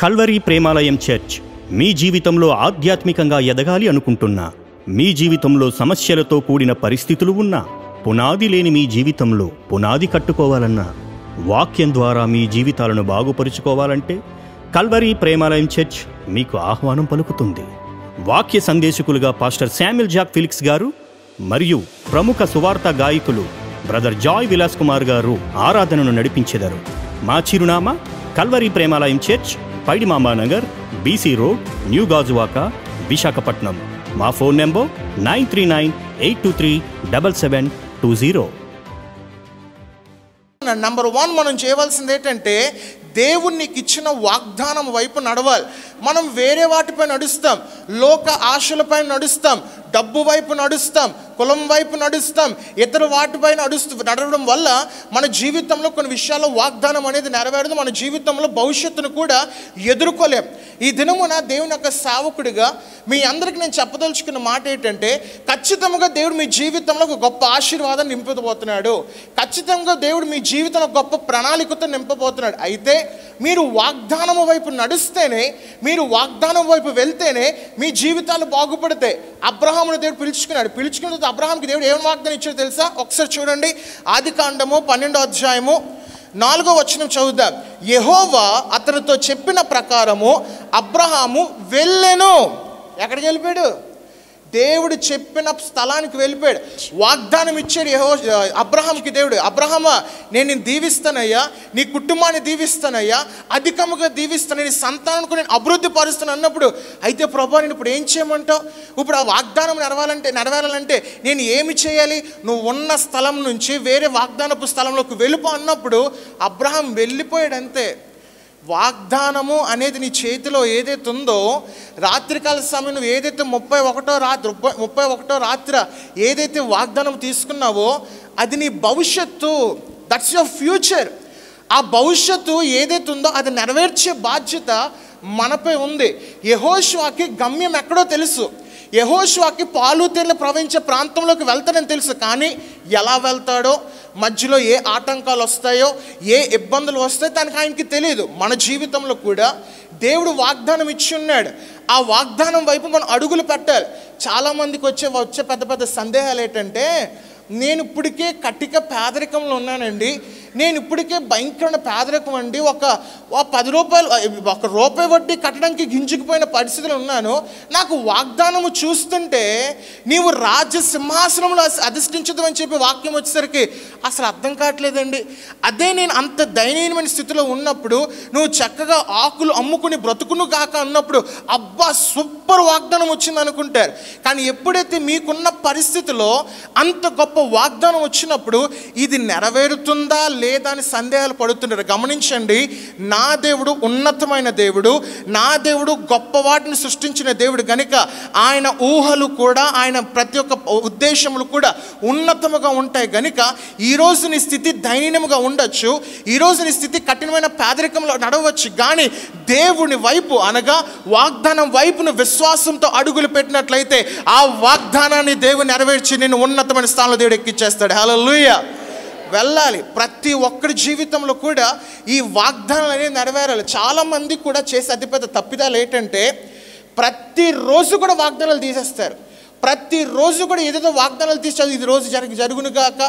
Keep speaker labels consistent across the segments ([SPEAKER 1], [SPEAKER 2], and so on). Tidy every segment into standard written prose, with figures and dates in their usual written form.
[SPEAKER 1] Calvary Premalayam church మీ జీవితంలో ఆధ్యాత్మికంగా ఎదగాలి అనుకుంటున్నా, మీ జీవితంలో సమస్యలతో కూడిన పరిస్థితులు ఉన్నా, పునాది లేని మీ జీవితంలో పునాది కట్టుకోవాలన్నా, వాక్యం ద్వారా మీ జీవితాలను బాగుపరుచుకోవాలంటే కల్వరీ ప్రేమాలయం చర్చ్ మీకు ఆహ్వానం పలుకుతుంది. వాక్య సందేశకులుగా పాస్టర్ శామ్యూల్ జాక్ ఫిలిక్స్ గారు మరియు ప్రముఖ సువార్త గాయకులు బ్రదర్ జాయ్ విలాస్ కుమార్ గారు ఆరాధనను నడిపించెదరు. మా చిరునామా Calvary Premalayam church, Paidimambanagar, BC road, new Gajuwaka, Visakhapatnam. మా ఫోన్ నెంబర్ 9398237720.
[SPEAKER 2] నంబర్ 1 మనం చేయవలసింది ఏంటంటే దేవుడు నీకు ఇచ్చిన వాగ్దానం వైపు నడవాలి. మనం వేరే వాటిపై నడుస్తాం, లోక ఆశలపై నడుస్తాం, డబ్బు వైపు నడుస్తాం, కులం వైపు నడుస్తాం, ఇతర వాటిపై నడవడం వల్ల మన జీవితంలో కొన్ని విషయాల్లో వాగ్దానం అనేది నెరవేరదు. మన జీవితంలో భవిష్యత్తును కూడా ఎదుర్కోలేం. ఈ దినమున దేవుని యొక్క సేవకుడిగా మీ అందరికీ నేను చెప్పదలుచుకున్న మాట ఏంటంటే, ఖచ్చితంగా దేవుడు మీ జీవితంలో ఒక గొప్ప ఆశీర్వాదం నింపబోతున్నాడు. ఖచ్చితంగా దేవుడు మీ జీవితంలో గొప్ప ప్రణాళికతో నింపబోతున్నాడు. అయితే మీరు వాగ్దానం వైపు నడుస్తేనే, మీరు వాగ్దానం వైపు వెళ్తేనే మీ జీవితాలు బాగుపడతాయి. అబ్రహామును దేవుడు పిలుచుకున్న తర్వాత అబ్రహాంకి దేవుడు ఏం వాగ్దానం ఇచ్చాడో తెలుసా? ఒకసారి చూడండి, ఆదికాండము 12వ అధ్యాయము 4వ వచనం చదువుదాం. యెహోవా అతనితో చెప్పిన ప్రకారము అబ్రహాము వెళ్ళెను. ఎక్కడికి వెళ్ళిపోయాడు? దేవుడు చెప్పిన స్థలానికి వెళ్ళిపోయాడు. వాగ్దానం ఇచ్చాడు అబ్రహాంకి దేవుడు. అబ్రహామా, నేను నిన్ను దీవిస్తానయ్యా, నీ కుటుంబాన్ని దీవిస్తానయ్యా, అధికముగా దీవిస్తాను, నీ సంతానానికి నేను అభివృద్ధి పరుస్తాను అన్నప్పుడు, అయితే ప్రభా నేను ఇప్పుడు ఏం చేయమంటావు? ఇప్పుడు ఆ వాగ్దానం నెరవేరాలంటే నేను ఏమి చేయాలి? నువ్వు ఉన్న స్థలం నుంచి వేరే వాగ్దానపు స్థలంలోకి వెళ్ళిపో అన్నప్పుడు అబ్రహాం వెళ్ళిపోయాడు. అంతే. వాగ్దానము అనేది నీ చేతిలో ఏదైతే ఉందో, రాత్రికాల సమయం నువ్వు ఏదైతే 31వ రాత్రి ఏదైతే వాగ్దానం తీసుకున్నావో అది నీ భవిష్యత్తు. That's your future. ఆ భవిష్యత్తు ఏదైతే ఉందో అది నెరవేర్చే బాధ్యత మనపై ఉంది. యెహోషువకి గమ్యం ఎక్కడో తెలుసు. యెహోషువకి పాలు తేనెలు ప్రవహించే ప్రాంతంలోకి వెళ్తాడని తెలుసు. కానీ ఎలా వెళ్తాడో, మధ్యలో ఏ ఆటంకాలు వస్తాయో, ఏ ఇబ్బందులు వస్తాయో దానికి ఆయనకి తెలియదు. మన జీవితంలో కూడా దేవుడు వాగ్దానం ఇచ్చి ఉన్నాడు. ఆ వాగ్దానం వైపు మనం అడుగులు పెట్టాలి. చాలామందికి వచ్చే పెద్ద పెద్ద సందేహాలు ఏంటంటే, నేను ఇప్పటికే కటిక పేదరికంలో ఉన్నానండి, నేను ఇప్పటికే భయంకరమైన పేదరికం అండి, ఒక 10 రూపాయలు, 1 రూపాయి వడ్డీ కట్టడానికి గింజుకుపోయిన పరిస్థితులు ఉన్నాను, నాకు వాగ్దానము చూస్తుంటే నీవు రాజ్య సింహాసనంలో అధిష్ఠించదు అని చెప్పి వాక్యం వచ్చేసరికి అసలు అర్థం కావట్లేదండి. అదే నేను అంత దయనీయమైన స్థితిలో ఉన్నప్పుడు నువ్వు చక్కగా ఆకులు అమ్ముకుని బ్రతుకును కాక అన్నప్పుడు అబ్బా సూపర్ వాగ్దానం వచ్చింది అనుకుంటారు. కానీ ఎప్పుడైతే మీకున్న పరిస్థితిలో అంత గొప్ప వాగ్దానం వచ్చినప్పుడు ఇది నెరవేరుతుందా లేదా అని సందేహాలు పడుతున్నారు. గమనించండి, నా దేవుడు ఉన్నతమైన దేవుడు, నా దేవుడు గొప్ప వాటిని సృష్టించిన దేవుడు కనుక ఆయన ఊహలు కూడా, ఆయన ప్రతి ఒక్క ఉద్దేశములు కూడా ఉన్నతముగా ఉంటాయి. కనుక ఈరోజు నీ స్థితి దయనీయముగా ఉండొచ్చు, ఈరోజు నీ స్థితి కఠినమైన పేదరికంలో నడవచ్చు, కానీ దేవుని వైపు అనగా వాగ్దానం వైపును విశ్వాసంతో అడుగులు పెట్టినట్లయితే ఆ వాగ్దానాన్ని దేవుడు నెరవేర్చి నేను ఉన్నతమైన స్థానంలో దేవుడు ఎక్కిచ్చేస్తాడు. హల్లెలూయా. వెళ్ళాలి. ప్రతి ఒక్కరి జీవితంలో కూడా ఈ వాగ్దానాలు అనేది నెరవేరాలి. చాలామంది కూడా చేసే అతిపెద్ద తప్పిదాలు ఏంటంటే, ప్రతిరోజు కూడా వాగ్దానాలు తీసేస్తారు. ప్రతిరోజు కూడా ఏదేదో వాగ్దానాలు తీసేది, ఇది రోజు జరుగునుగాక,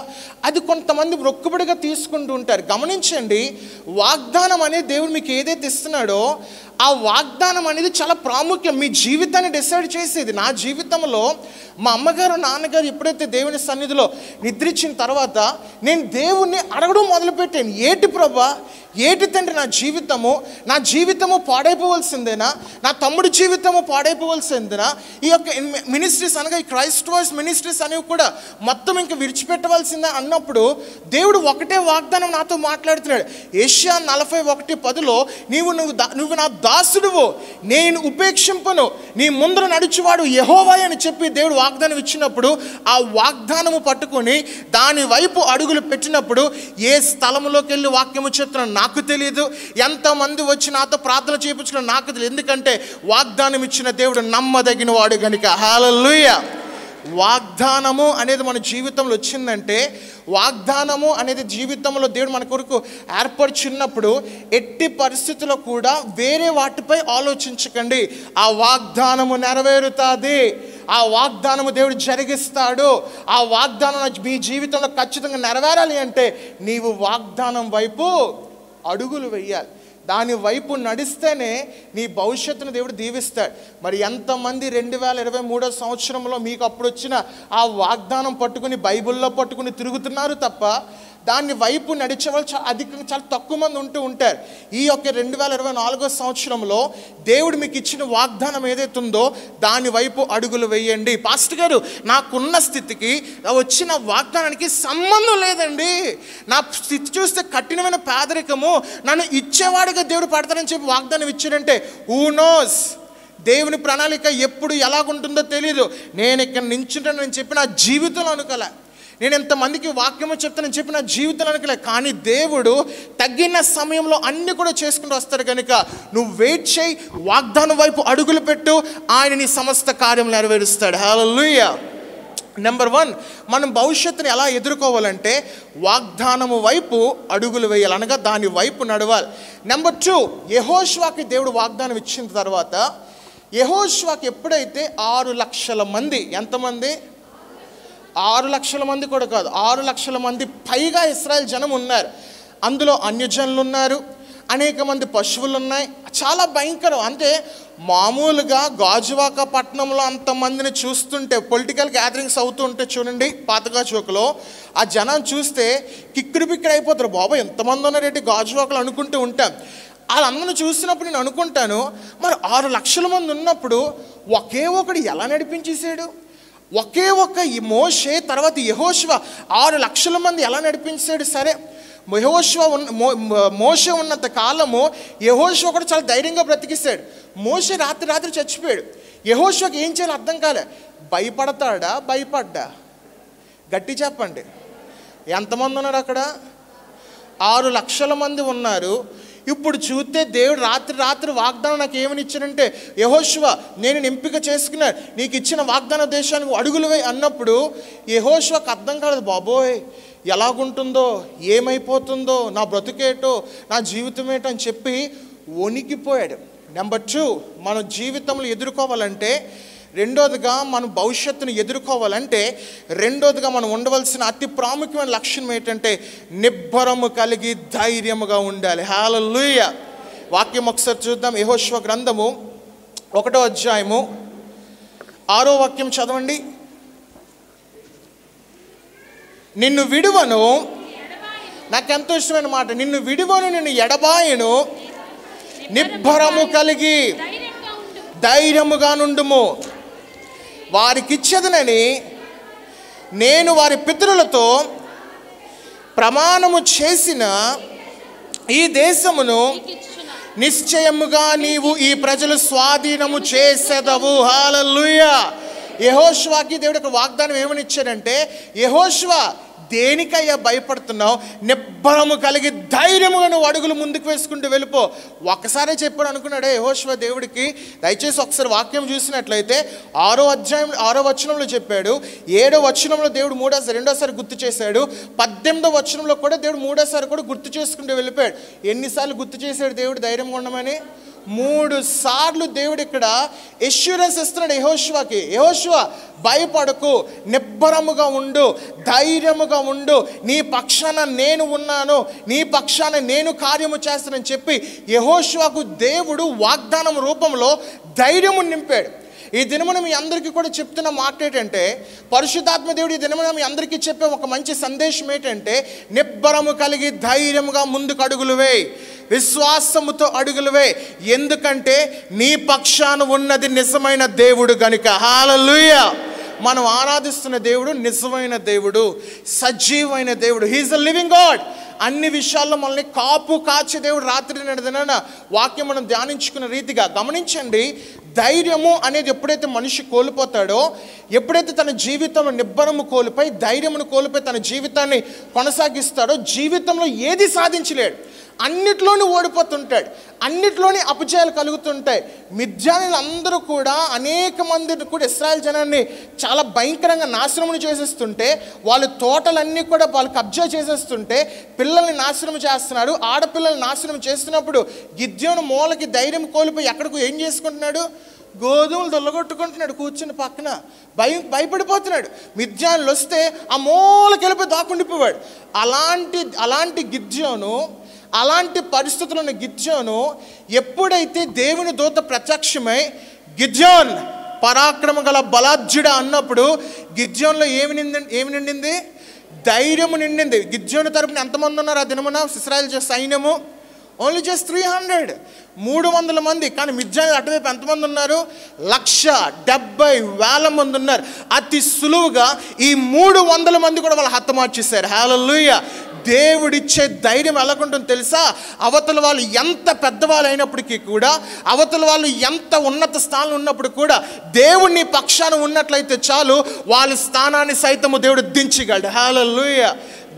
[SPEAKER 2] అది కొంతమంది మొక్కుబడిగా తీసుకుంటూ ఉంటారు. గమనించండి, వాగ్దానం అనేది దేవుడు మీకు ఏదైతే ఇస్తున్నాడో ఆ వాగ్దానం అనేది చాలా ప్రాముఖ్యం. మీ జీవితాన్ని డిసైడ్ చేసేది. నా జీవితంలో మా అమ్మగారు నాన్నగారు ఎప్పుడైతే దేవుని సన్నిధిలో నిద్రించిన తర్వాత నేను దేవుణ్ణి అడగడం మొదలుపెట్టాను. ఏటి ప్రభా, ఏటి తండ్రి, నా జీవితము పాడైపోవలసిందేనా? నా తమ్ముడి జీవితము పాడైపోవలసిందేనా? ఈ యొక్క మినిస్ట్రీస్ అనగా ఈ క్రైస్ట్ వాయిస్ మినిస్ట్రీస్ అనేవి కూడా మొత్తం ఇంకా విడిచిపెట్టవలసిందే అన్నప్పుడు దేవుడు ఒకటే వాగ్దానం నాతో మాట్లాడుతున్నాడు. యెషయా 41:10లో నువ్వు నా దాసుడువు, నేను ఉపేక్షింపను, నీ ముందర నడుచువాడు యెహోవా అని చెప్పి దేవుడు వాగ్దానం ఇచ్చినప్పుడు ఆ వాగ్దానము పట్టుకొని దాని వైపు అడుగులు పెట్టినప్పుడు ఏ స్థలంలోకి వెళ్ళి వాక్యము చెప్తున్నా నాకు తెలియదు, ఎంతమంది వచ్చి నాతో ప్రార్థన చేయించుకున్నా నాకు తెలియదు. ఎందుకంటే వాగ్దానం ఇచ్చిన దేవుడు నమ్మదగిన వాడు గనుక. హల్లెలూయా. వాగ్దానము అనేది మన జీవితంలో వచ్చిందంటే, వాగ్దానము అనేది జీవితంలో దేవుడు మన కొరకు ఏర్పరిచినప్పుడు ఎట్టి పరిస్థితుల్లో కూడా వేరే వాటిపై ఆలోచించకండి. ఆ వాగ్దానము నెరవేరుతుంది, ఆ వాగ్దానము దేవుడు జరిగిస్తాడు. ఆ వాగ్దానం మీ జీవితంలో ఖచ్చితంగా నెరవేరాలి అంటే నీవు వాగ్దానం వైపు అడుగులు వేయాలి. దాని వైపు నడిస్తేనే నీ భవిష్యత్తును దేవుడు దీవిస్తాడు. మరి ఎంతమంది 2023 సంవత్సరంలో మీకు అప్పుడు వచ్చిన ఆ వాగ్దానం పట్టుకుని బైబిల్లో పట్టుకుని తిరుగుతున్నారు తప్ప దాని వైపు నడిచే వాళ్ళు చాలా తక్కువ మంది ఉంటారు. ఈ యొక్క 2024 సంవత్సరంలో దేవుడు మీకు ఇచ్చిన వాగ్దానం ఏదైతే ఉందో దాని వైపు అడుగులు వేయండి. పాస్టర్ గారు, నాకున్న స్థితికి వచ్చిన వాగ్దానానికి సంబంధం లేదండి, నా స్థితి చూస్తే కఠినమైన పేదరికము, నన్ను ఇచ్చేవాడిగా దేవుడు పడతానని చెప్పి వాగ్దానం ఇచ్చాడంటే హూ నోస్, దేవుని ప్రణాళిక ఎప్పుడు ఎలాగుంటుందో తెలియదు. నేను ఇక్కడ నించుంటానని చెప్పి నా జీవితంలో అనుకోలే, నేను ఎంతమందికి వాక్యము చెప్తానని చెప్పి నా జీవితంలో అనుకోలే. కానీ దేవుడు తగిన సమయంలో అన్నీ కూడా చేసుకుంటూ వస్తాడు కనుక నువ్వు వెయిట్ చేయి, వాగ్దానం వైపు అడుగులు పెట్టు, ఆయన నీ సమస్త కార్యం నెరవేరుస్తాడు. హల్లెలూయా. నెంబర్ 1, మనం భవిష్యత్తుని ఎలా ఎదుర్కోవాలంటే వాగ్దానము వైపు అడుగులు వేయాలి, అనగా దాని వైపు నడవాలి. నెంబర్ 2, యెహోషువకి దేవుడు వాగ్దానం ఇచ్చిన తర్వాత యెహోషువకి ఎప్పుడైతే 6 లక్షల మంది, ఎంతమంది? 6 లక్షల మంది కూడా కాదు, 6 లక్షల మంది పైగా ఇశ్రాయేల్ జనం ఉన్నారు. అందులో అన్యజనులు ఉన్నారు, అనేక మంది పశువులు ఉన్నాయి, చాలా భయంకరం. అంటే మామూలుగా గాజువాక పట్టణంలో అంతమందిని చూస్తుంటే, పొలిటికల్ గ్యాదరింగ్స్ అవుతూ ఉంటే చూడండి పాతగాజువాకలో, ఆ జనం చూస్తే కిక్కిరి బిక్కిరి అయిపోతారు. బాబా ఎంతమంది ఉన్నారేంటి గాజువాకలు అనుకుంటూ ఉంటాం. వాళ్ళందరిని చూసినప్పుడు నేను అనుకుంటాను, మరి 6 లక్షల మంది ఉన్నప్పుడు ఒకే ఒకడు ఎలా నడిపించేశాడు? ఒకే ఒక్క ఈ మోషే తర్వాత యెహోషువ 6 లక్షల మంది ఎలా నడిపించాడు? సరే, మోషే ఉన్నంత కాలము యెహోషువ కూడా చాలా ధైర్యంగా బ్రతికిస్తాడు. మోషే రాత్రి చచ్చిపోయాడు. యెహోషువకి ఏం చేయాలో అర్థం కాలే. భయపడతాడా, భయపడ్డా? గట్టి చెప్పండి. ఎంతమంది ఉన్నారు అక్కడ? 6 లక్షల మంది ఉన్నారు. ఇప్పుడు చూస్తే దేవుడు రాత్రి వాగ్దానం నాకు ఏమని ఇచ్చాడంటే, యెహోషువ నేను ఎంపిక చేసుకున్నాను, నీకు ఇచ్చిన వాగ్దాన దేశానికి అడుగులు వేయి అన్నప్పుడు యెహోషువకు అర్థం కాలేదు. బాబోయ్ ఎలాగుంటుందో, ఏమైపోతుందో, నా బ్రతుకేటో, నా జీవితం ఏంటో అని చెప్పి వణికిపోయాడు. నెంబర్ 2, మన జీవితంలో ఎదుర్కోవాలంటే, రెండోదిగా మనం భవిష్యత్తును ఎదుర్కోవాలంటే రెండోదిగా మనం ఉండవలసిన అతి ప్రాముఖ్యమైన లక్షణం ఏంటంటే నిబ్బరము కలిగి ధైర్యముగా ఉండాలి. హల్లెలూయా. వాక్యం ఒకసారి చూద్దాం. యెహోషువ గ్రంథము 1వ అధ్యాయము 6వ వాక్యం చదవండి. నిన్ను విడువను, నాకెంతో ఇష్టమైన మాట, నిన్ను విడువను, నిన్ను ఎడబాయను, నిబ్బరము కలిగి ధైర్యముగా నుండుము. వారికిచ్చదనని నేను వారి పితరులతో ప్రమాణము చేసిన ఈ దేశమును నిశ్చయముగా నీవు ఈ ప్రజలు స్వాధీనము చేసేదవు. హల్లెలూయా. యెహోషువకి దేవుడు ఒక వాగ్దానం ఏమని ఇచ్చాడంటే, యెహోషువ దేనికయ్యా భయపడుతున్నావు? నిబ్బరము కలిగి ధైర్యముగా నువ్వు అడుగులు ముందుకు వేసుకుంటూ వెళ్ళిపో. ఒక్కసారే చెప్పాడు అనుకున్నాడే యెహోషువ దేవుడికి? దయచేసి ఒకసారి వాక్యం చూసినట్లయితే 6వ అధ్యాయం 6వ వచనంలో చెప్పాడు, 7వ వచనంలో దేవుడు రెండోసారి గుర్తు చేశాడు, 18వ వచనంలో కూడా దేవుడు 3వ కూడా గుర్తు చేసుకుంటూ వెళ్ళిపోయాడు. ఎన్నిసార్లు గుర్తు చేశాడు దేవుడు ధైర్యంగా ఉండమని? 3 సార్లు దేవుడు ఇక్కడ ఎష్యూరెన్స్ ఇస్తున్నాడు యెహోషువకి. యెహోషువ భయపడకు, నిబ్బరముగా ఉండు, ధైర్యముగా ఉండు, నీ పక్షాన నేను ఉన్నాను, నీ పక్షాన నేను కార్యము చేస్తానని చెప్పి యెహోషువకు దేవుడు వాగ్దానం రూపంలో ధైర్యము నింపాడు. ఈ దినమున మీ అందరికీ కూడా చెప్తున్న మాట ఏంటంటే, పరిశుద్ధాత్మ దేవుడు ఈ దినమున మీ అందరికీ చెప్పే ఒక మంచి సందేశం ఏంటంటే, నిబ్బరము కలిగి ధైర్యముగా ముందుకు అడుగులు వేయి, విశ్వాసముతో అడుగులు వేయి. ఎందుకంటే నీ పక్షాన ఉన్నది నిజమైన దేవుడు గనుక. హల్లెలూయా. మనం ఆరాధిస్తున్న దేవుడు నిజమైన దేవుడు, సజీవమైన దేవుడు. He is a living God. అన్ని విషయాల్లో మనల్ని కాచే దేవుడు. రాత్రి నడిదిన వాక్యం మనం ధ్యానించుకున్న రీతిగా గమనించండి. ధైర్యము అనేది ఎప్పుడైతే మనిషి కోల్పోతాడో, ఎప్పుడైతే తన జీవితంలో నిబ్బరము కోల్పోయి ధైర్యమును కోల్పోయి తన జీవితాన్ని కొనసాగిస్తాడో, జీవితంలో ఏది సాధించలేడు. అన్నిట్లోని ఓడిపోతుంటాడు, అన్నిట్లోని అపజయాలు కలుగుతుంటాయి. మిద్యానీయులు అందరూ కూడా అనేక మంది కూడా ఇశ్రాయేల్ జనాన్ని చాలా భయంకరంగా నాశనం చేసేస్తుంటే, వాళ్ళ తోటలన్నీ కూడా వాళ్ళు కబ్జా చేసేస్తుంటే, పిల్లల్ని నాశనం చేస్తున్నారు. ఆడపిల్లల్ని నాశనం చేస్తున్నప్పుడు గిద్యోను మూలకి ధైర్యం కోల్పోయి ఎక్కడికి ఏం చేసుకుంటున్నాడు? గోధుమలు దొల్లగొట్టుకుంటున్నాడు కూర్చుని పక్కన, భయపడిపోతున్నాడు. మిద్యానీయులు వస్తే ఆ మూలకి వెళ్ళిపోయి దాక్కుండిపోయాడు. అలాంటి గిద్యోను, అలాంటి పరిస్థితుల్లో ఉన్న గిద్యోను ఎప్పుడైతే దేవుని దూత ప్రత్యక్షమై గిద్యోన్ పరాక్రమ గల బలాఢ్యుడా అన్నప్పుడు గిద్యోన్లో ఏమి నిండింది? ధైర్యము నిండింది. గిద్యోను తరపున ఎంతమంది ఉన్నారు ఆ దినమున ఇశ్రాయేల్ సైన్యము? ఓన్లీ జస్ట్ 300 మంది. కానీ మిద్యానీయులు అటువైపు ఎంతమంది ఉన్నారు? 170,000 మంది ఉన్నారు. అతి సులువుగా ఈ 300 మంది కూడా వాళ్ళు హతమార్చేశారు. హల్లెలూయా. దేవుడిచ్చే ధైర్యం ఎలాగుంటుందో తెలుసా? అవతల వాళ్ళు ఎంత పెద్దవాళ్ళు అయినప్పటికీ కూడా, అవతల వాళ్ళు ఎంత ఉన్నత స్థానంలో ఉన్నప్పుడు కూడా, దేవుని పక్షాన ఉన్నట్లయితే చాలు, వాళ్ళ స్థానాన్ని సైతము దేవుడు దించగలడు. హల్లెలూయా.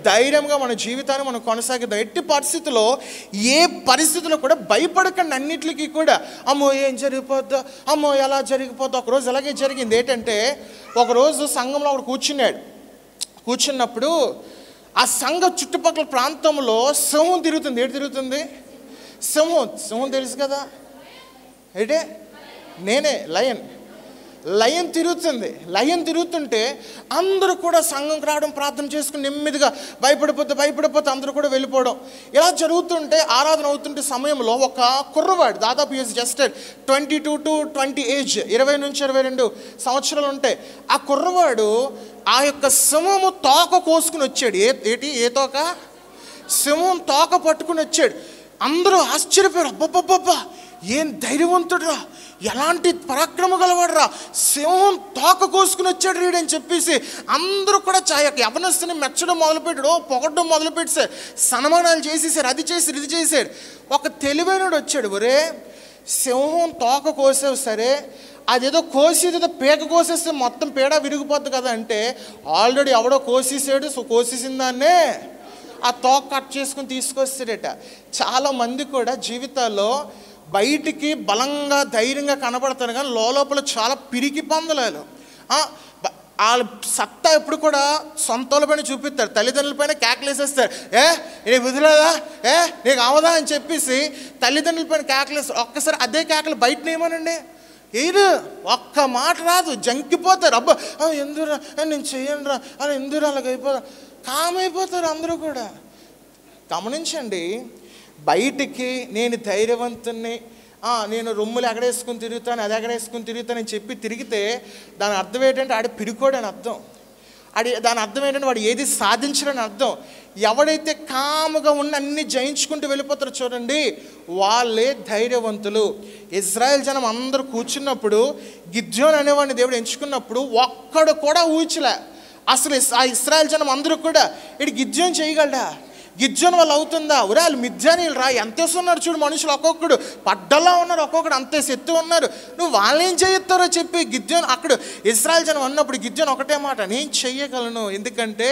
[SPEAKER 2] ధైర్యంగా మన జీవితాన్ని మనం కొనసాగిద్దాం. ఎట్టి పరిస్థితుల్లో, ఏ పరిస్థితుల్లో కూడా భయపడకండి. అన్నిటికీ కూడా అమ్మో ఏం జరిగిపోద్దో, అమ్మో ఎలా జరిగిపోద్దో. ఒకరోజు అలాగే జరిగింది. ఏంటంటే, ఒకరోజు సంఘంలో ఒకడు కూర్చున్నప్పుడు ఆ సంఘ చుట్టుపక్కల ప్రాంతంలో సింహం తిరుగుతుంది. ఏంటి తిరుగుతుంది? సింహం తెలుసు కదా, ఏంటే నేనే లయన్ తిరుగుతుంటే అందరూ కూడా సంఘంకి రావడం, ప్రార్థన చేసుకుని నెమ్మదిగా భయపడిపోతే అందరూ కూడా వెళ్ళిపోవడం. ఇలా జరుగుతుంటే, ఆరాధన అవుతుంటే సమయంలో ఒక కుర్రవాడు, దాదాపు ఏజ్ జస్ట్ 22 to 20 ఏజ్, 20 నుంచి 22 సంవత్సరాలు ఉంటాయి. ఆ కుర్రవాడు ఆ యొక్క సింహము తోక కోసుకుని వచ్చాడు. ఏ తోక? సింహం తోక పట్టుకుని వచ్చాడు. అందరూ ఆశ్చర్యపోయారు. అబ్బబ్బబ్బబ్బా, ఏం ధైర్యవంతుడురా, ఎలాంటి పరాక్రమ గలవాడురా, సింహం తోక కోసుకుని వచ్చాడు రీడని చెప్పేసి అందరూ కూడా యవనస్తుని మెచ్చడం మొదలుపెట్టాడు, పొగడ్డం మొదలుపెట్టారు, సన్మానాలు చేసేసారు, అది చేశారు, ఇది చేశారు. ఒక తెలివైనడు వచ్చాడు. ఒరే, సింహం తోక కోసావు సరే, అదేదో కోసేదో పీక కోసేస్తే మొత్తం పీడ విరిగిపోద్ది కదా అంటే, ఆల్రెడీ ఎవడో కోసేసాడు. సో కోసేసిన దాన్నే ఆ తోక కట్ చేసుకుని తీసుకొస్తాడట. చాలామంది కూడా జీవితాల్లో బయటికి బలంగా ధైర్యంగా కనబడతారు, కానీ లోపల చాలా పిరికి పందలాలు. వాళ్ళ సత్తా ఎప్పుడు కూడా సొంతల పైన చూపిస్తారు, తల్లిదండ్రుల పైన కేకలేసేస్తారు. నీకు వదిలేదా, నీకు అవదా అని చెప్పేసి తల్లిదండ్రుల పైన కేకలేస్తారు. ఒక్కసారి అదే కేకలు బయటనే ఏమోనండి, ఒక్క మాట రాదు, జంకిపోతారు. అబ్బా ఎందురా నేను చెయ్యను రా అని, ఎందుకు అలాగైపోతా, కామైపోతారు అందరూ కూడా. గమనించండి, బయటికి నేను ధైర్యవంతుణ్ణి, నేను రొమ్ములు ఎగడేసుకుని తిరుగుతాను, అది ఎగడేసుకుని తిరుగుతానని చెప్పి తిరిగితే దాని అర్థం ఏంటంటే ఆడ పిరుకోడని అర్థం. దాని అర్థం ఏంటంటే వాడు ఏది సాధించడని అర్థం. ఎవడైతే కాముగా ఉన్న అన్ని జయించుకుంటూ వెళ్ళిపోతారో చూడండి, వాళ్ళే ధైర్యవంతులు. ఇజ్రాయెల్ జనం అందరూ కూర్చున్నప్పుడు, గిద్యోను అనేవాడిని దేవుడు ఎంచుకున్నప్పుడు ఒక్కడు కూడా ఊహించలే. అసలు ఆ ఇశ్రాయేల్ జనం అందరూ కూడా ఇటు గిద్యోను చేయగలడా, గిద్యోను వాళ్ళు అవుతుందా? వాళ్ళు మిద్యానీయులు రా, ఎంతేసి ఉన్నారు చూడు మనుషులు, ఒక్కొక్కడు పడ్డలా ఉన్నారు, ఒక్కొక్కడు అంతేసి ఎత్తు ఉన్నారు, నువ్వు వాళ్ళేం చేయిస్తారో చెప్పి గిద్యోను అక్కడ ఇశ్రాయేల్ జనం అన్నప్పుడు గిద్యోను ఒకటే మాట, నేను చెయ్యగలను, ఎందుకంటే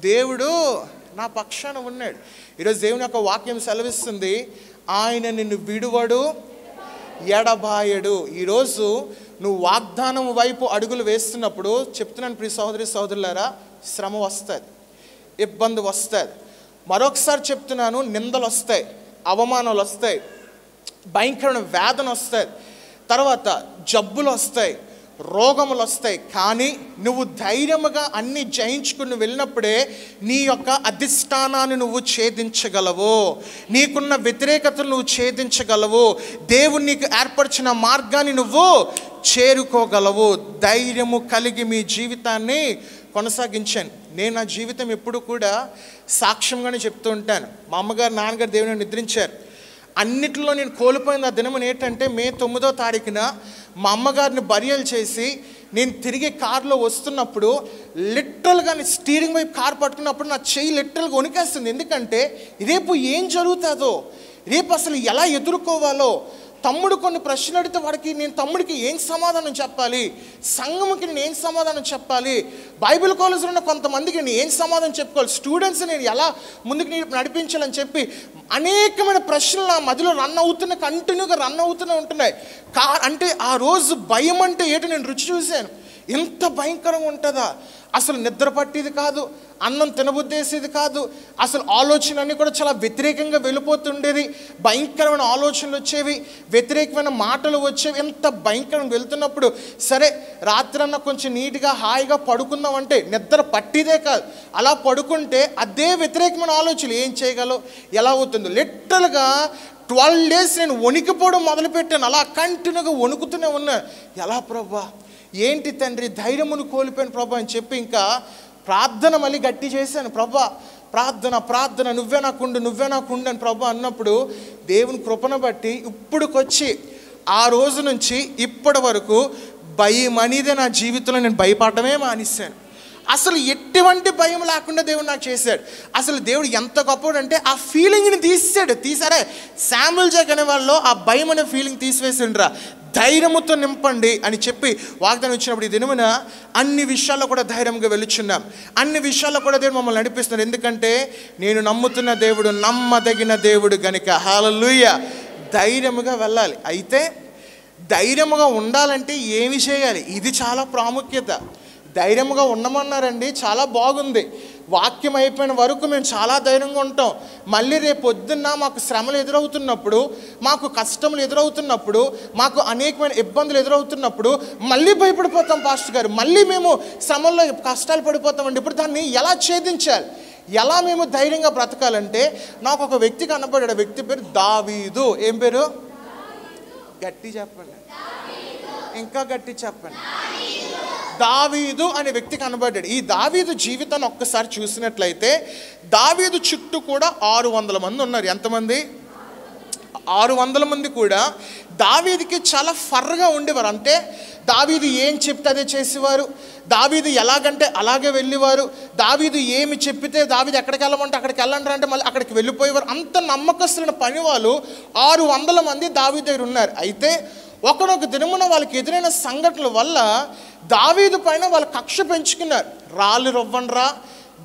[SPEAKER 2] దేవుడు నా పక్షాన ఉన్నాడు. ఈరోజు దేవుని యొక్క వాక్యం సెలవిస్తుంది, ఆయన నిన్ను విడువడు, ఎడబాయడు. ఈరోజు నువ్వు వాగ్దానం వైపు అడుగులు వేస్తున్నప్పుడు చెప్తున్నాను ప్రియ సహోదరులారా, శ్రమ వస్తుంది, ఇబ్బంది వస్తుంది. మరొకసారి చెప్తున్నాను, నిందలు వస్తాయి, అవమానాలు వస్తాయి, భయంకరమైన వేదన వస్తుంది, తర్వాత జబ్బులు వస్తాయి, రోగములు వస్తాయి. కానీ నువ్వు ధైర్యముగా అన్ని జయించుకుని వెళ్ళినప్పుడే నీ యొక్క అధిష్టానాన్ని నువ్వు ఛేదించగలవు, నీకున్న వ్యతిరేకతను నువ్వు ఛేదించగలవు, దేవుడు నీకు ఏర్పరిచిన మార్గాన్ని నువ్వు చేరుకోగలవు. ధైర్యము కలిగి మీ జీవితాన్ని కొనసాగించాను. నేను నా జీవితం ఎప్పుడు కూడా సాక్ష్యంగానే చెప్తూ ఉంటాను. మా అమ్మగారు నాన్నగారు దేవుని నిద్రించారు. అన్నిటిలో నేను కోల్పోయిన ఆ దినం ఏంటంటే, మే 9వ తారీఖున మా అమ్మగారిని బరియలు చేసి నేను తిరిగి కారులో వస్తున్నప్పుడు లిటరల్గా నేను స్టీరింగ్ వైపు కారు పట్టుకున్నప్పుడు నా చెయ్యి లిటరల్గా వణికేస్తుంది. ఎందుకంటే రేపు ఏం జరుగుతుందో, రేపు అసలు ఎలా ఎదుర్కోవాలో, తమ్ముడు కొన్ని ప్రశ్నలు అడిగితే వాడికి నేను తమ్ముడికి ఏం సమాధానం చెప్పాలి, సంఘముకి నేను ఏం సమాధానం చెప్పాలి, బైబిల్ కాలేజ్లో ఉన్న కొంతమందికి నేను ఏం సమాధానం చెప్పుకోవాలి, స్టూడెంట్స్ నేను ఎలా ముందుకు నడిపించాలని చెప్పి అనేకమైన ప్రశ్నలు నా మధ్యలో కంటిన్యూగా రన్ అవుతూనే ఉంటున్నాయి. అంటే ఆ రోజు భయం అంటే ఏంటో నేను రుచి చూశాను. ఎంత భయంకరంగా ఉంటుందా, అసలు నిద్ర పట్టేది కాదు, అన్నం తినబుద్దేసేది కాదు, అసలు ఆలోచనలన్నీ కూడా చాలా వ్యతిరేకంగా వెళ్ళిపోతుండేది, భయంకరమైన ఆలోచనలు వచ్చేవి, వ్యతిరేకమైన మాటలు వచ్చేవి. ఎంత భయంకరంగా వెళ్తున్నప్పుడు సరే రాత్రన్నా కొంచెం నీట్గా హాయిగా పడుకుందాం అంటే నిద్ర పట్టిదే కాదు, అలా పడుకుంటే అదే వ్యతిరేకమైన ఆలోచనలు ఏం చేయగలవు, ఎలా అవుతుందో. లిటరల్గా 12 days నేను వణికిపోవడం మొదలుపెట్టాను. అలా కంటిన్యూగా వణుకుతూనే ఉన్నాను. ఎలా ప్రభా, ఏంటి తండ్రి, ధైర్యమును కోల్పోయాను ప్రభా అని చెప్పి ఇంకా ప్రార్థన మళ్ళీ గట్టి చేశాను. ప్రభా ప్రార్థన నువ్వే నాకుండు అని ప్రభా అన్నప్పుడు దేవుని కృపను బట్టి ఇప్పుడుకొచ్చి ఆ రోజు నుంచి ఇప్పటి వరకు భయం అనేది నా జీవితంలో నేను భయపడమే మానేశాను. అసలు ఎటువంటి భయం లేకుండా దేవుడు నాకు చేశాడు. అసలు దేవుడు ఎంత గొప్పడు అంటే ఆ ఫీలింగ్ని తీసారే. శామ్యూల్ జాక్ అనే వాళ్ళు ఆ భయం అనే ఫీలింగ్ తీసివేసిండ్రా, ధైర్యముతో నింపండి అని చెప్పి వాగ్దానం ఇచ్చినప్పుడు ఈ దినమున అన్ని విషయాల్లో కూడా ధైర్యంగా వెళుచున్నాం. అన్ని విషయాల్లో కూడా దేవుడు మమ్మల్ని నడిపిస్తున్నారు. ఎందుకంటే నేను నమ్ముతున్న దేవుడు నమ్మదగిన దేవుడు గనుక. హల్లెలూయా. ధైర్యముగా వెళ్ళాలి. అయితే ధైర్యముగా ఉండాలంటే ఏమి చేయాలి, ఇది చాలా ప్రాముఖ్యత. ధైర్యముగా ఉండమన్నారండి, చాలా బాగుంది. వాక్యం అయిపోయిన వరకు మేము చాలా ధైర్యంగా ఉంటాం. మళ్ళీ రేపు పొద్దున్న మాకు శ్రమలు ఎదురవుతున్నప్పుడు, మాకు కష్టములు ఎదురవుతున్నప్పుడు, మాకు అనేకమైన ఇబ్బందులు ఎదురవుతున్నప్పుడు మళ్ళీ భయపడిపోతాం పాస్టర్ గారు, మళ్ళీ మేము శ్రమల్లో కష్టాలు పడిపోతామండి. ఇప్పుడు దాన్ని ఎలా ఛేదించాలి, ఎలా మేము ధైర్యంగా బ్రతకాలంటే నాకు ఒక వ్యక్తి కనపడాడు. ఆ వ్యక్తి పేరు దావీదు. ఏం పేరు? గట్టి చెప్పండి, ఇంకా గట్టి చెప్పండి. దావీదు అనే వ్యక్తి కనబడ్డాడు. ఈ దావీదు జీవితాన్ని ఒక్కసారి చూసినట్లయితే దావీదు చుట్టూ కూడా 600 మంది ఉన్నారు. ఎంతమంది? 600 మంది కూడా దావీదుకి చాలా ఫర్గా ఉండేవారు. అంటే దావీదు ఏం చెప్తే అదే చేసేవారు, దావీదు ఎలాగంటే అలాగే వెళ్ళేవారు, దావీదు ఏమి చెప్పితే దావీదు ఎక్కడికి వెళ్ళమంటే అక్కడికి వెళ్ళండి అంటే మళ్ళీ అక్కడికి వెళ్ళిపోయేవారు. అంత నమ్మకస్తులైన పని వాళ్ళు 600 మంది దావీదు దగ్గర ఉన్నారు. అయితే ఒకనొక దినమున వాళ్ళకి ఎదురైన సంఘటనల వల్ల దావీదు పైన వాళ్ళు కక్ష పెంచుకున్నారు. రాళ్ళు రవ్వండ్రా,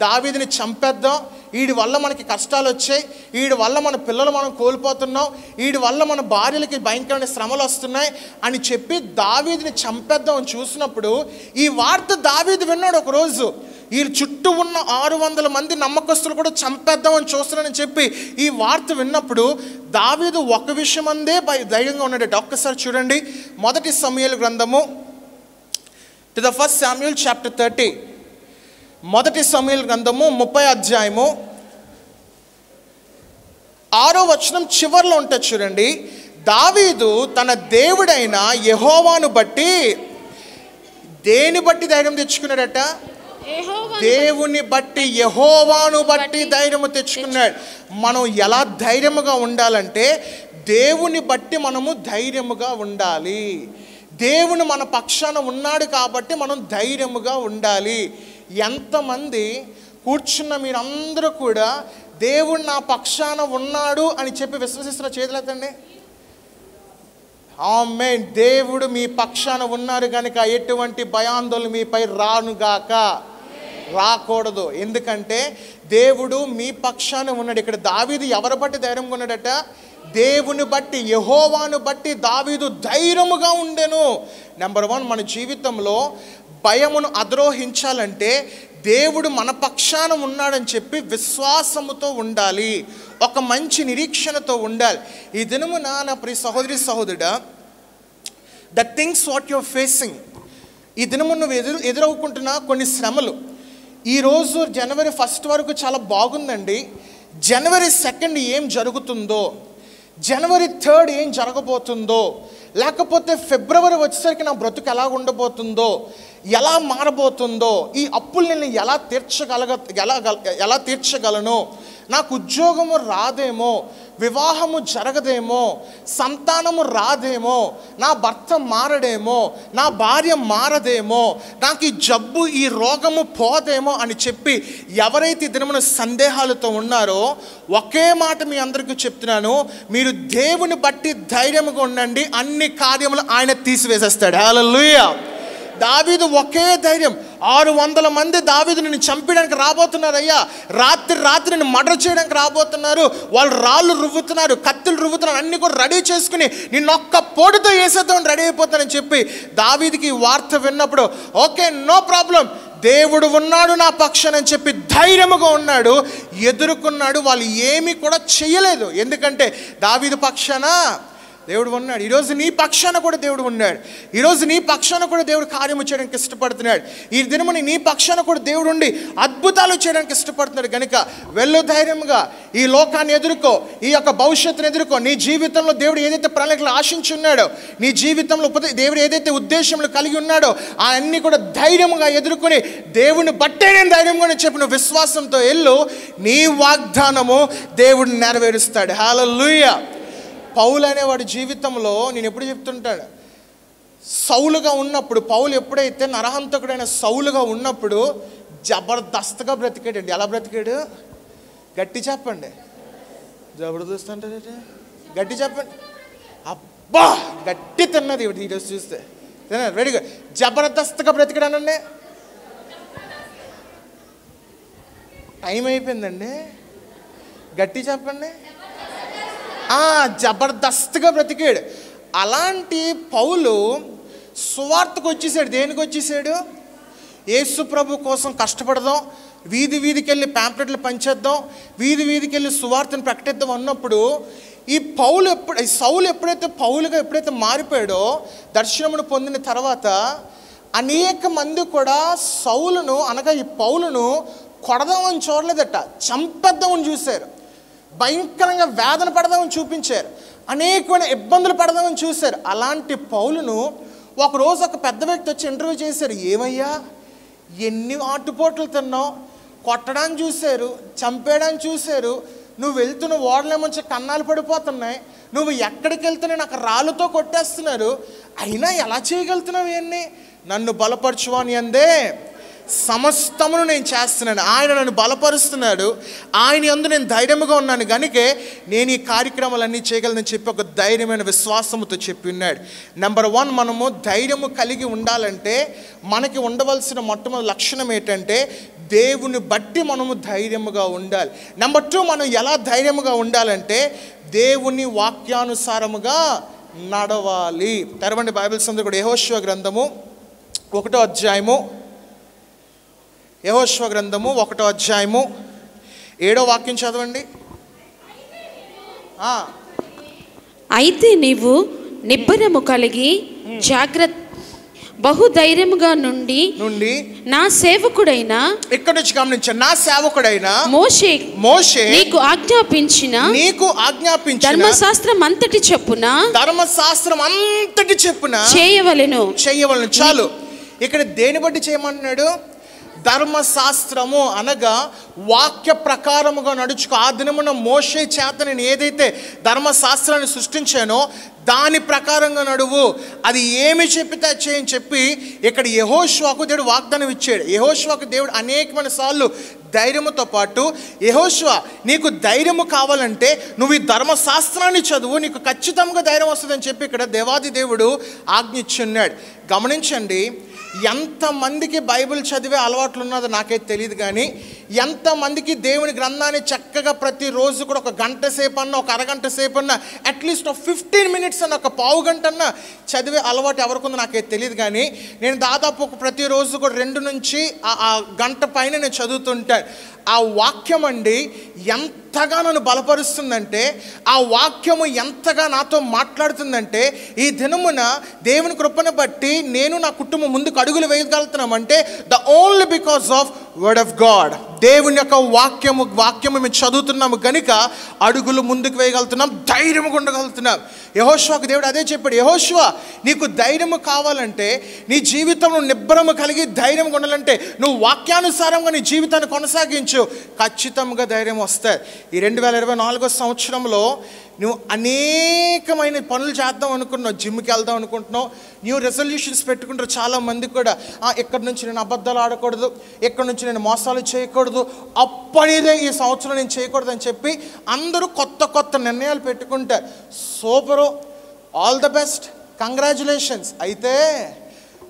[SPEAKER 2] దావీదుని చంపేద్దాం, వీడి వల్ల మనకి కష్టాలు వచ్చాయి, వీడి వల్ల మన పిల్లలు మనం కోల్పోతున్నాం, వీడి వల్ల మన భార్యలకి భయంకరమైన శ్రమలు వస్తున్నాయి అని చెప్పి దావీదుని చంపేద్దాం అని చూసినప్పుడు ఈ వార్త దావీదు విన్నాడు. ఒకరోజు వీళ్ళ చుట్టూ ఉన్న 600 మంది నమ్మకస్తులు కూడా చంపేద్దామని చూస్తున్నారని చెప్పి ఈ వార్త విన్నప్పుడు దావీదు ఒక విషయం అందే ధైర్యంగా ఉన్నాడట. ఒక్కసారి చూడండి, 1 సమూయేలు గ్రంథము, to the first Samuel chapter 30, 1 సమూయేలు గ్రంథము 30వ అధ్యాయము 6వ వచనం చివరిలో ఉంటుంది చూడండి. దావీదు తన దేవుడైన యెహోవాను బట్టి దేని బట్టి ధైర్యం తెచ్చుకున్నాడట? దేవుని బట్టి, యెహోవాను బట్టి ధైర్యము తెచ్చుకున్నాడు. మనం ఎలా ధైర్యముగా ఉండాలంటే దేవుని బట్టి మనము ధైర్యముగా ఉండాలి. దేవుని మన పక్షాన ఉన్నాడు కాబట్టి మనం ధైర్యముగా ఉండాలి. ఎంతమంది కూర్చున్న మీరందరూ కూడా దేవుడు నా పక్షాన ఉన్నాడు అని చెప్పి విశ్వసిస్తున్న చేతులెత్తండి. ఆమేన్. దేవుడు మీ పక్షాన ఉన్నారు కనుక ఎటువంటి భయాందోళన మీపై రానుగాక, రాకూడదు. ఎందుకంటే దేవుడు మీ పక్షాన ఉన్నాడు. ఇక్కడ దావీదు ఎవరి బట్టి ధైర్యంగా ఉన్నాడట? దేవుని బట్టి, యెహోవాను బట్టి దావీదు ధైర్యముగా ఉండెను. నెంబర్ 1, మన జీవితంలో భయమును అధిరోహించాలంటే దేవుడు మన పక్షాన ఉన్నాడని చెప్పి విశ్వాసముతో ఉండాలి, ఒక మంచి నిరీక్షణతో ఉండాలి. ఈ దినమున నా ప్రియ సహోదరి సహోదరుడా, the things what your facing, ఈ దినము నువ్వు ఎదురవుకుంటున్న కొన్ని శ్రమలు, ఈరోజు జనవరి 1 వరకు చాలా బాగుందండి. జనవరి 2 ఏం జరుగుతుందో, జనవరి 3 ఏం జరగబోతుందో, లేకపోతే ఫిబ్రవరి వచ్చేసరికి నా బ్రతుకు ఎలా ఉండబోతుందో, ఎలా మారబోతుందో, ఈ అప్పులు నేను ఎలా తీర్చగలను, నాకు ఉద్యోగము రాదేమో, వివాహము జరగదేమో, సంతానము రాదేమో, నా భర్త మారడేమో, నా భార్య మారదేమో, నాకు ఈ జబ్బు ఈ రోగము పోదేమో అని చెప్పి ఎవరైతే దినమున సందేహాలతో ఉన్నారో ఒకే మాట మీ అందరికీ చెప్తున్నాను, మీరు దేవుని బట్టి ధైర్యంగా ఉండండి, అన్ని కార్యములు ఆయన తీసివేసేస్తాడు. హల్లెలూయా. దావీదు ఒకే ధైర్యం, 600 మంది దావీదు నిన్ను చంపడానికి రాబోతున్నారు అయ్యా, రాత్రి నిన్ను మర్డర్ చేయడానికి రాబోతున్నారు, వాళ్ళు రాళ్ళు రువ్వుతున్నారు, కత్తులు రువ్వుతున్నారు, అన్ని కూడా రెడీ చేసుకుని నిన్నొక్క పోటుతో వేసేద్దామని రెడీ అయిపోతానని చెప్పి దావీదుకి ఈ వార్త విన్నప్పుడు ఓకే నో ప్రాబ్లం, దేవుడు ఉన్నాడు నా పక్షాన అని చెప్పి ధైర్యముగా ఉన్నాడు, ఎదుర్కొన్నాడు. వాళ్ళు ఏమీ కూడా చేయలేదు, ఎందుకంటే దావీదు పక్షాన దేవుడు ఉన్నాడు. ఈరోజు నీ పక్షాన కూడా దేవుడు ఉన్నాడు. ఈరోజు నీ పక్షాన కూడా దేవుడు కార్యము చేయడానికి ఇష్టపడుతున్నాడు. ఈ దినముని నీ పక్షాన కూడా దేవుడు ఉండి అద్భుతాలు చేయడానికి ఇష్టపడుతున్నాడు. కనుక వెళ్ళు ధైర్యంగా, ఈ లోకాన్ని ఎదుర్కో, ఈ యొక్క భవిష్యత్తును ఎదుర్కో. నీ జీవితంలో దేవుడు ఏదైతే ప్రణాళికలు ఆశించి ఉన్నాడో, నీ జీవితంలో దేవుడు ఏదైతే ఉద్దేశములు కలిగి ఉన్నాడో అవన్నీ కూడా ధైర్యంగా ఎదుర్కొని దేవుని బట్టే నేను ధైర్యంగా చెప్పిన విశ్వాసంతో వెళ్ళు, నీ వాగ్దానము దేవుడు నెరవేరుస్తాడు. హల్లెలూయా. పౌలు అనేవాడి జీవితంలో నేను ఎప్పుడు చెప్తుంటాడు, సౌలుగా ఉన్నప్పుడు, పౌలు ఎప్పుడైతే నరహంతకుడైన సౌలుగా ఉన్నప్పుడు జబర్దస్త్గా బ్రతికాడండి. ఎలా బ్రతికాడు? గట్టి చెప్పండి. జబర్దస్త్ అంటే గట్టి చెప్పండి. అబ్బా గట్టి తిన్నది ఈరోజు చూస్తే, తిన్నారు రెడీగా జబర్దస్త్గా బ్రతికాడనండి. టైం అయిపోయిందండి, గట్టి చెప్పండి. జబర్దస్త్గా బ్రతికాడు. అలాంటి పౌలు సువార్తకు వచ్చేసాడు. దేనికి వచ్చేసాడు? యేసు ప్రభు కోసం కష్టపడదాం, వీధికి వెళ్ళి ప్యాంప్లెట్లు పంచేద్దాం, వీధికి వెళ్ళి సువార్తను ప్రకటిద్దాం అన్నప్పుడు ఈ సౌలు ఎప్పుడైతే మారిపోయాడో, దర్శనమును పొందిన తర్వాత అనేక మంది కూడా సౌలును అనగా ఈ పౌలును కొడదామని చూడలేదట, చంపేద్దామని చూశారు, భయంకరంగా వేదన పడదామని చూపించారు, అనేకమైన ఇబ్బందులు పడదామని చూశారు. అలాంటి పౌలును ఒకరోజు ఒక పెద్ద వ్యక్తి వచ్చి ఇంటర్వ్యూ చేశారు. ఏమయ్యా ఎన్ని ఆటుపోట్లు తిన్నావు, కొట్టడానికి చూశారు, చంపేయడానికి చూశారు, నువ్వు వెళ్తున్న ఓడలేమంచి కన్నాలు పడిపోతున్నాయి, నువ్వు ఎక్కడికి వెళ్తున్నా నాకు రాళ్ళతో కొట్టేస్తున్నారు, అయినా ఎలా చేయగలుగుతున్నావు ఇవన్నీ? నన్ను బలపరచువాని అందే సమస్తమును నేను చేస్తున్నాను, ఆయన నన్ను బలపరుస్తున్నాడు, ఆయన యందు నేను ధైర్యముగా ఉన్నాను, కనుకే నేను ఈ కార్యక్రమాలన్నీ చేయగలనని చెప్పి ఒక ధైర్యమైన విశ్వాసముతో చెప్పి ఉన్నాడు. నెంబర్ 1, మనము ధైర్యము కలిగి ఉండాలంటే మనకి ఉండవలసిన మొట్టమొదటి లక్షణం ఏంటంటే దేవుని బట్టి మనము ధైర్యముగా ఉండాలి. నెంబర్ 2, మనం ఎలా ధైర్యముగా ఉండాలంటే దేవుని వాక్యానుసారముగా నడవాలి. తెరవండి బైబిల్స్ అందరూ కూడా యెహోషువ గ్రంథము 1వ అధ్యాయము, యెహోషువ గ్రంథము 1వ అధ్యాయము 7వ వాక్యం చదవండి.
[SPEAKER 3] అయితే నీవు నిబ్బరము కలిగి జాగ్రత్త బహుధైర్యముగా నుండి నా సేవకుడైన, ఇక్కడ నుంచి గమనించండి, నా సేవకుడైన మోషే నీకు ఆజ్ఞాపించిన ధర్మశాస్త్రం అంతటి చెప్పున చేయవలెను.
[SPEAKER 2] చాలు. ఇక్కడ దేని బట్టి చేయమంటున్నాడు? ధర్మశాస్త్రము అనగా వాక్య ప్రకారముగా నడుచుకో. ఆ దినమున మోషే చేత నేను ఏదైతే ధర్మశాస్త్రాన్ని సృష్టించానో దాని ప్రకారంగా నడువు, అది ఏమి చెప్పితే చేయని చెప్పి ఇక్కడ యెహోషువకు దేవుడు వాగ్దానం ఇచ్చాడు. యెహోషువకు దేవుడు అనేకమైన సార్లు ధైర్యముతో పాటు, యెహోషువ నీకు ధైర్యము కావాలంటే నువ్వు ఈ ధర్మశాస్త్రాన్ని చదువు, నీకు ఖచ్చితంగా ధైర్యం వస్తుందని చెప్పి ఇక్కడ దేవాది దేవుడు ఆజ్ఞ ఇచ్చున్నాడు. గమనించండి, ఎంతమందికి బైబిల్ చదివే అలవాట్లు ఉన్నదో నాకైతే తెలియదు, కానీ ఎంతమందికి దేవుని గ్రంథాన్ని చక్కగా ప్రతిరోజు కూడా ఒక గంట సేపు అన్న, ఒక అరగంట సేపు అన్న, అట్లీస్ట్ ఒక 15 మినిట్స్ అన్న, ఒక పావు గంట అన్న చదివే అలవాటు ఎవరికి ఉందో నాకైతే తెలియదు, కానీ నేను దాదాపు ఒక ప్రతిరోజు కూడా 2 నుంచి ఆ గంట పైన నేను చదువుతుంటాను. ఆ వాక్యం అండి ఎంతగా నన్ను బలపరుస్తుందంటే, ఆ వాక్యము ఎంతగా నాతో మాట్లాడుతుందంటే, ఈ దినమున దేవుని కృపను బట్టి నేను నా కుటుంబం ముందుకు అడుగులు వేయగలుగుతున్నామంటే the only because of word of God, దేవుని యొక్క వాక్యము మేము చదువుతున్నాము గనుక అడుగులు ముందుకు వేయగలుగుతున్నాం, ధైర్యంగా ఉండగలుగుతున్నాం. యెహోషువకు దేవుడు అదే చెప్పాడు, యెహోషువ నీకు ధైర్యము కావాలంటే, నీ జీవితంలో నిబ్బరము కలిగి ధైర్యంగా ఉండాలంటే నువ్వు వాక్యానుసారంగా నీ జీవితాన్ని కొనసాగించు, ఖచ్చితంగా ధైర్యం వస్తుంది. ఈ 2024 సంవత్సరంలో నువ్వు అనేకమైన పనులు చేద్దాం అనుకుంటున్నావు, జిమ్కి వెళ్దాం అనుకుంటున్నావు, న్యూ రెజల్యూషన్స్ పెట్టుకుంటారు చాలామంది కూడా. ఎక్కడి నుంచి నేను అబద్ధాలు ఆడకూడదు, ఎక్కడి నుంచి నేను మోసాలు చేయకూడదు, అప్పనిదే ఈ సంవత్సరం నేను చేయకూడదు అని చెప్పి అందరూ కొత్త నిర్ణయాలు పెట్టుకుంటారు. Super, all the best, congratulations. అయితే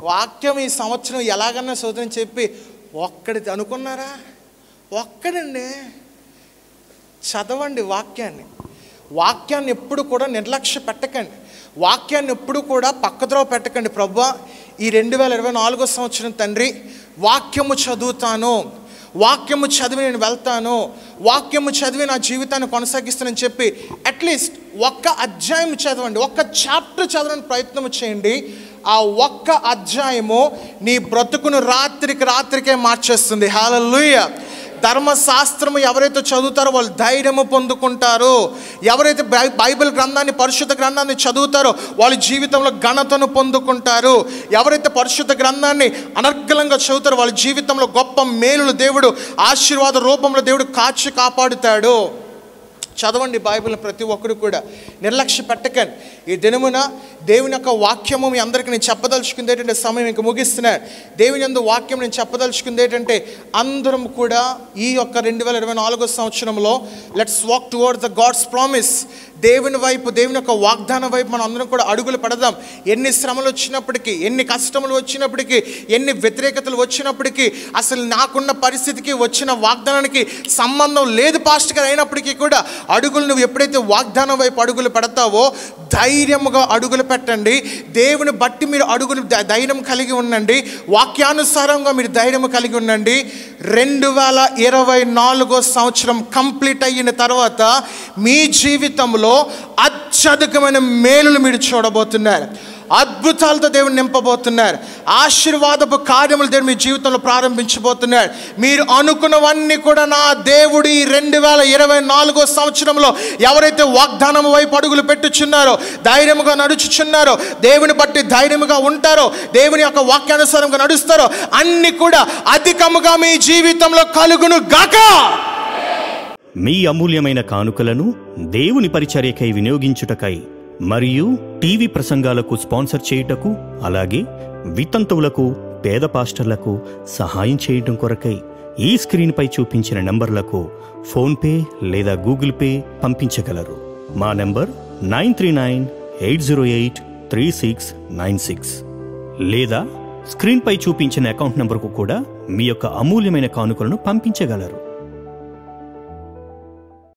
[SPEAKER 2] వాక్యం ఈ సంవత్సరం ఎలాగన్నా చదువుని చెప్పి ఒక్కడి అనుకున్నారా? ఒక్కడండి. చదవండి వాక్యాన్ని ఎప్పుడు కూడా నిర్లక్ష్య పెట్టకండి, వాక్యాన్ని ఎప్పుడు కూడా పక్కద్రోవ పెట్టకండి. ప్రభువా ఈ 2024 సంవత్సరం తండ్రి వాక్యము చదువుతాను, వాక్యము చదివి నేను వెళ్తాను, వాక్యము చదివి నా జీవితాన్ని కొనసాగిస్తానని చెప్పి అట్లీస్ట్ ఒక్క అధ్యాయం చదవండి, ఒక్క చాప్టర్ చదవడానికి ప్రయత్నం చేయండి. ఆ ఒక్క అధ్యాయము నీ బ్రతుకును రాత్రికే మార్చేస్తుంది. హల్లెలూయా. ధర్మశాస్త్రము ఎవరైతే చదువుతారో వాళ్ళు ధైర్యము పొందుకుంటారు. ఎవరైతే బైబిల్ గ్రంథాన్ని, పరిశుద్ధ గ్రంథాన్ని చదువుతారో వాళ్ళ జీవితంలో ఘనతను పొందుకుంటారు. ఎవరైతే పరిశుద్ధ గ్రంథాన్ని అనర్గళంగా చదువుతారో వాళ్ళ జీవితంలో గొప్ప మేలులు దేవుడు ఆశీర్వాద రూపంలో దేవుడు కాపాడుతాడు. చదవండి బైబిల్ని ప్రతి ఒక్కరు కూడా, నిర్లక్ష్య పెట్టకండి. ఈ దినమున దేవుని యొక్క వాక్యము మీ అందరికీ నేను చెప్పదలుచుకుంది ఏంటంటే, సమయం ఇంక ముగిస్తున్నాను. దేవుని యందు వాక్యం నేను చెప్పదలుచుకుంది ఏంటంటే, అందరం కూడా ఈ యొక్క 2024 సంవత్సరంలో let's walk towards the God's promise. దేవుని వైపు, దేవుని యొక్క వాగ్దానం వైపు మనం అందరం కూడా అడుగులు పడదాం. ఎన్ని శ్రమలు వచ్చినప్పటికీ, ఎన్ని కష్టములు వచ్చినప్పటికీ, ఎన్ని వ్యతిరేకతలు వచ్చినప్పటికీ, అసలు నాకున్న పరిస్థితికి వచ్చిన వాగ్దానానికి సంబంధం లేదు పాస్టర్ గారు అయినప్పటికీ కూడా అడుగులు నువ్వు ఎప్పుడైతే వాగ్దానం వైపు అడుగులు పెడతావో ధైర్యముగా అడుగులు పెట్టండి. దేవుని బట్టి మీరు అడుగులు ధైర్యం కలిగి ఉండండి, వాక్యానుసారంగా మీరు ధైర్యం కలిగి ఉండండి. 2024 సంవత్సరం కంప్లీట్ అయిన తర్వాత మీ జీవితంలో అత్యధికమైన మేలులు మీరు చూడబోతున్నారు, అద్భుతాలతో దేవుని నింపబోతున్నారు, ఆశీర్వాదపు కార్యములు దేవుడు మీ జీవితంలో ప్రారంభించబోతున్నారు. మీరు అనుకున్నవన్నీ కూడా నా దేవుడు ఈ 2024 సంవత్సరంలో ఎవరైతే వాగ్దానం వైపు అడుగులు పెట్టుచున్నారో, ధైర్యముగా నడుచుచున్నారో, దేవుని బట్టి ధైర్యముగా ఉంటారో, దేవుని యొక్క వాక్యానుసారంగా నడుస్తారో అన్ని కూడా అధికముగా మీ జీవితంలో కలుగును గాక.
[SPEAKER 1] మీ అమూల్యమైన కానుకలను దేవుని పరిచర్యకై వినియోగించుటకై మరియు టీవీ ప్రసంగాలకు స్పాన్సర్ చేయుటకు, అలాగే వితంతువులకు, పేద పాస్టర్లకు సహాయం చేయటం కొరకై ఈ స్క్రీన్పై చూపించిన నంబర్లకు ఫోన్పే లేదా గూగుల్ పే పంపించగలరు. మా నంబర్ 9398083696 లేదా స్క్రీన్పై చూపించిన అకౌంట్ నంబర్కు కూడా మీ యొక్క అమూల్యమైన కానుకలను పంపించగలరు.